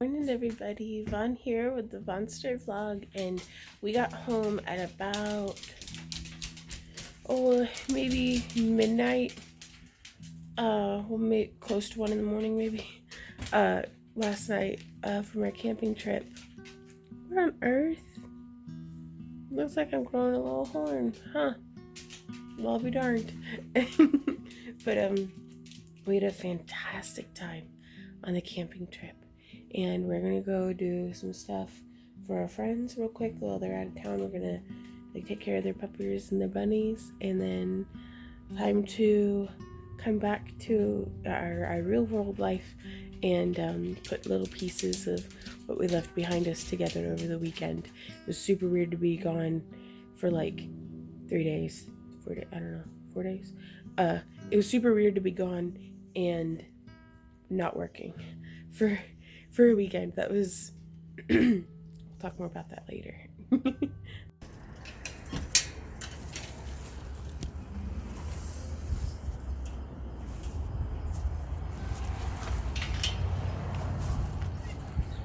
Morning everybody, Von here with the Vonster vlog, and we got home at about maybe midnight, maybe close to 1 in the morning maybe, last night, from our camping trip. What on earth? Looks like I'm growing a little horn, huh? Well, I'll be darned. But we had a fantastic time on the camping trip. And we're gonna go do some stuff for our friends real quick while they're out of town. We're gonna take care of their puppies and their bunnies, and then time to come back to our real world life and put little pieces of what we left behind us together over the weekend. It was super weird to be gone for like 3 days, 4 days, I don't know, 4 days. It was super weird to be gone and not working for a weekend. That was we'll talk more about that later.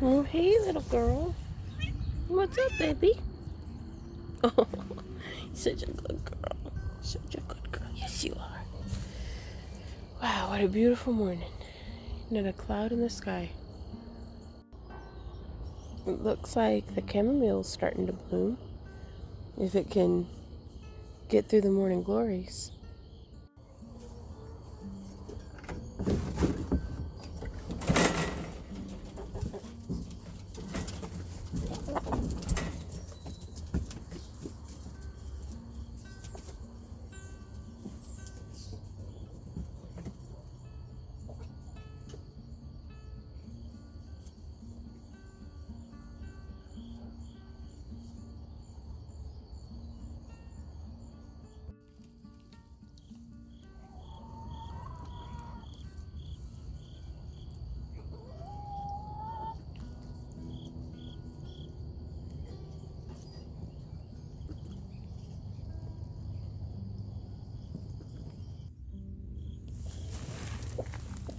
Oh, hey little girl, what's up, baby? Oh, such a good girl, such a good girl. Yes, you are. Wow, what a beautiful morning. Not a cloud in the sky. It looks like the chamomile's starting to bloom, if it can get through the morning glories.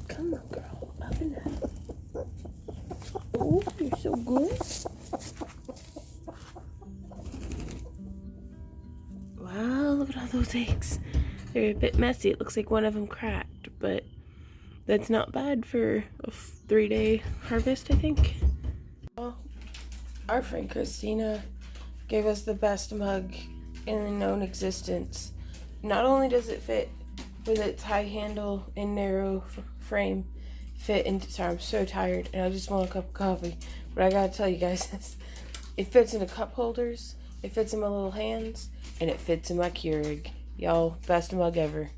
Come on, girl, up and up. Oh, you're so good. Wow, look at all those eggs. They're a bit messy. It looks like one of them cracked, but that's not bad for a 3-day harvest, I think. Well, our friend Christina gave us the best mug in the known existence. Not only does it fit with its high handle and narrow frame, fit into, sorry, I'm so tired and I just want a cup of coffee, but I gotta tell you guys this. It fits into cup holders, it fits in my little hands, and it fits in my Keurig. Y'all, best mug ever.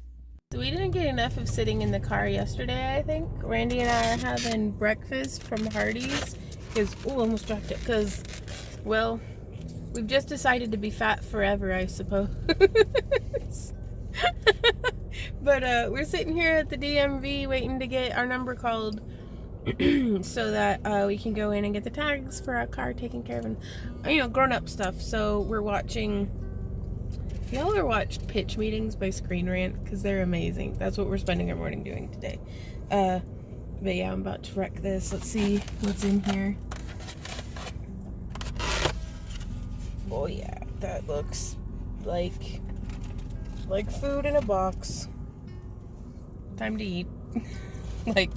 So we didn't get enough of sitting in the car yesterday, I think. Randy and I are having breakfast from Hardee's. Because, oh, almost dropped it. Because, well, we've just decided to be fat forever, I suppose. But we're sitting here at the DMV waiting to get our number called so that we can go in and get the tags for our car taken care of and, you know, grown-up stuff. So we're watching... Y'all ever watched pitch meetings by Screen Rant? Because they're amazing. That's what we're spending our morning doing today. But yeah, I'm about to wreck this. Let's see what's in here. Oh yeah, that looks like food in a box. Time to eat. It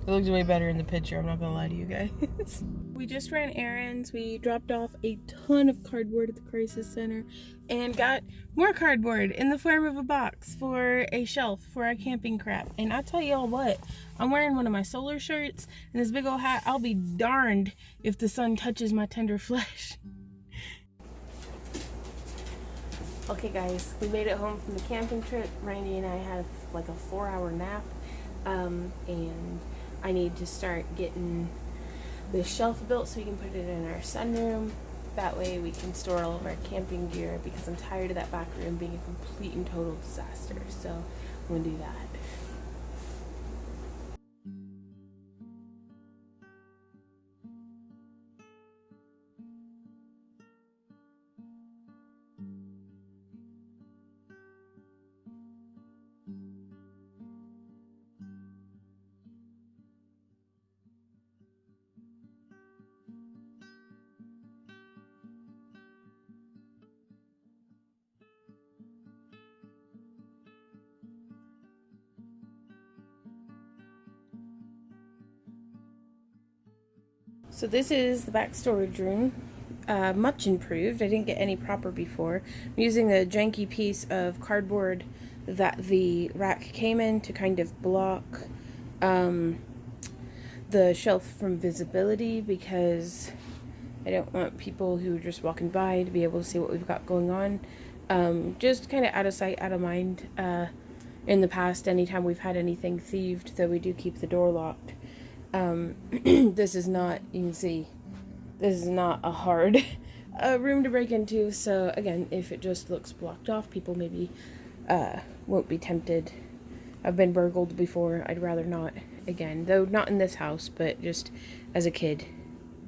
looks way better in the picture, I'm not gonna lie to you guys. We just ran errands. We dropped off a ton of cardboard at the crisis center and got more cardboard in the form of a box for a shelf for our camping crap. And I'll tell y'all what, I'm wearing one of my solar shirts and this big old hat. I'll be darned if the sun touches my tender flesh. Okay guys, we made it home from the camping trip. Randy and I had like a 4-hour nap, and I need to start getting the shelf built so we can put it in our sunroom. That way we can store all of our camping gear, because I'm tired of that back room being a complete and total disaster. So I'm gonna do that. So this is the back storage room. Much improved. I didn't get any proper before. I'm using a janky piece of cardboard that the rack came in to kind of block the shelf from visibility, because I don't want people who are just walking by to be able to see what we've got going on. Just kind of out of sight, out of mind. In the past, anytime we've had anything thieved, though we do keep the door locked, this is not, you can see, this is not a hard room to break into. So again, if it just looks blocked off, people maybe won't be tempted. I've been burgled before. I'd rather not again, though not in this house, but just as a kid.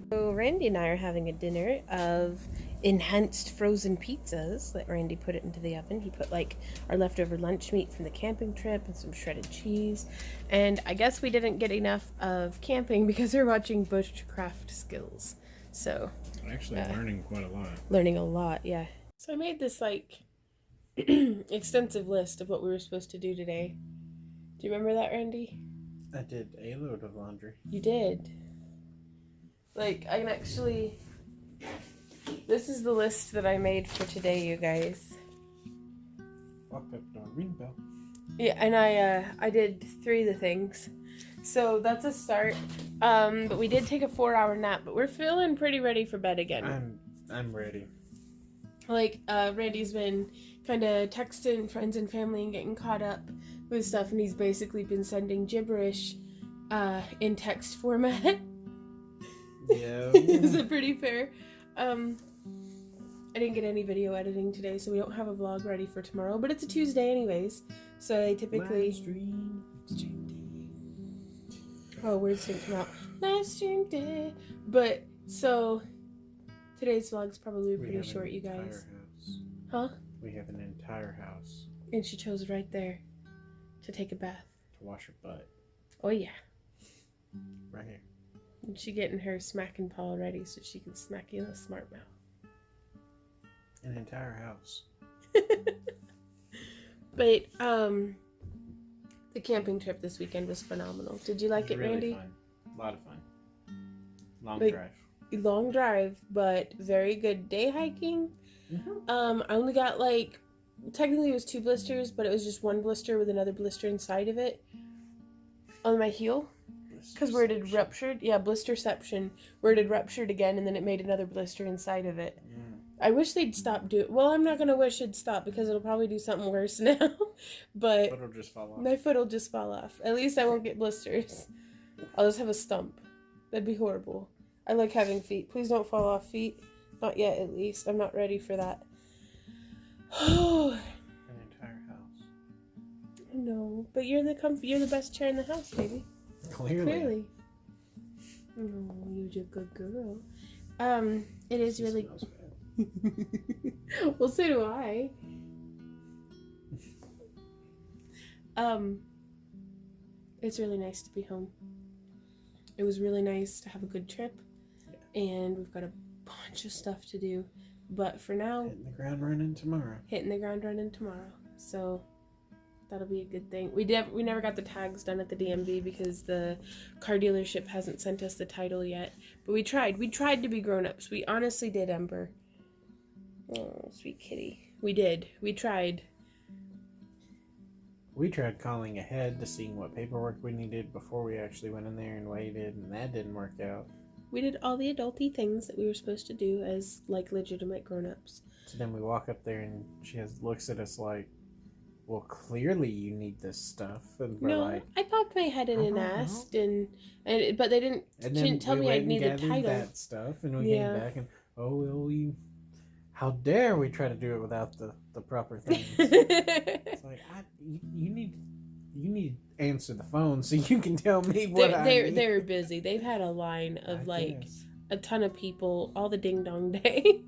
So Randy and I are having a dinner of enhanced frozen pizzas. Let Randy put it into the oven. He put like our leftover lunch meat from the camping trip and some shredded cheese. And I guess we didn't get enough of camping because we're watching bushcraft skills. So actually learning quite a lot. Learning a lot, yeah. So I made this like extensive list of what we were supposed to do today. Do you remember that, Randy? I did a load of laundry. You did. Like, I can actually... This is the list that I made for today, you guys. Walk up to ring bell. Yeah, and I did 3 of the things. So that's a start. But we did take a 4-hour nap, but we're feeling pretty ready for bed again. I'm ready. Like, Randy's been kind of texting friends and family and getting caught up with stuff, and he's basically been sending gibberish in text format. Yeah. Is it pretty fair? I didn't get any video editing today, so we don't have a vlog ready for tomorrow, but it's a Tuesday anyways, so I typically... Live stream day. Oh, words didn't come out. Live stream day. But, so, today's vlog's probably pretty short, you guys. Huh? We have an entire house. And she chose right there to take a bath. To wash her butt. Oh, yeah. Right here. And she getting her smacking paw ready so she can smack you in the smart mouth. An entire house. But, the camping trip this weekend was phenomenal. Did you like it, really Randy? Fun. A lot of fun. Long Like, drive. Long drive, but very good day hiking. Mm-hmm. I only got like, technically it was 2 blisters, but it was just 1 blister with another blister inside of it on my heel. Because where it had ruptured, yeah, blisterception, where it had ruptured again, and then it made another blister inside of it. I wish they'd stop doing. Well, I'm not gonna wish it'd stop because it'll probably do something worse now. But Foot'll just fall off. my foot will just fall off. At least I won't get blisters. I'll just have a stump. That'd be horrible. I like having feet. Please don't fall off, feet. Not yet, at least. I'm not ready for that. An entire house. No, but you're the best chair in the house, baby. Clearly. Oh, you're a good girl. It is really. Well, so do I. It's really nice to be home. It was really nice to have a good trip, and we've got a bunch of stuff to do. But for now, Hitting the ground running tomorrow. So that'll be a good thing. We never got the tags done at the DMV because the car dealership hasn't sent us the title yet. But we tried. We tried to be grown-ups. We honestly did, Ember. Oh, sweet kitty. We did. We tried. We tried calling ahead to see what paperwork we needed before we actually went in there and waited, and that didn't work out. We did all the adulty things that we were supposed to do as, like, legitimate grown-ups. So then we walk up there and she looks at us like, well, clearly you need this stuff. And we're like, I popped my head in and asked, but they didn't. She didn't tell me I'd need the title. That stuff, and we came back and how dare we try to do it without the proper things? It's like you need to answer the phone so you can tell me what I need. They're busy. They've had a line of a ton of people all the ding dong day.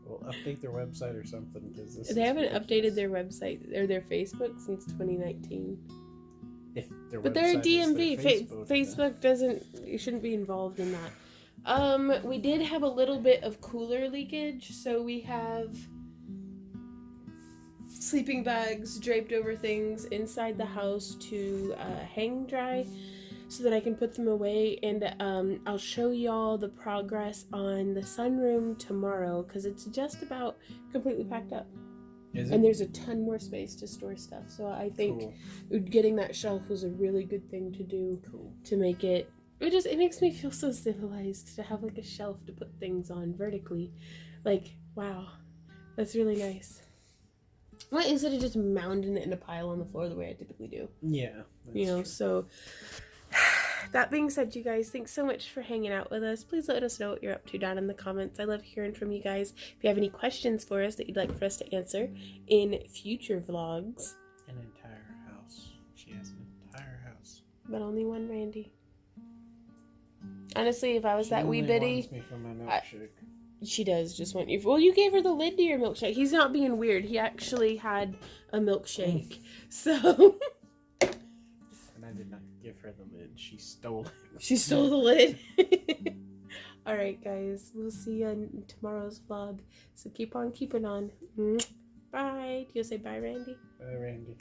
Well, update their website or something because they haven't updated their website or their Facebook since 2019. But they're a DMV. Facebook you shouldn't be involved in that. We did have a little bit of cooler leakage, so we have sleeping bags draped over things inside the house to hang dry. so that I can put them away, and I'll show y'all the progress on the sunroom tomorrow, because it's just about completely packed up. Is it? And there's a ton more space to store stuff, so I think getting that shelf was a really good thing to do to make it. It makes me feel so civilized to have like a shelf to put things on vertically. Like, wow, that's really nice. What instead of just mounting it in a pile on the floor the way I typically do? Yeah. True. So that being said, you guys, thanks so much for hanging out with us. Please let us know what you're up to down in the comments. I love hearing from you guys. If you have any questions for us that you'd like for us to answer in future vlogs. An entire house. She has an entire house. But only one Randy. Honestly, if I was that wee bitty... She wants me for my milkshake. She does just want you... Well, you gave her the lid to your milkshake. He's not being weird. He actually had a milkshake. So... And I did not give her the lid. She stole it. She stole the lid. Alright, guys. We'll see you in tomorrow's vlog. So keep on keeping on. Bye. Do you say bye, Randy? Bye, Randy.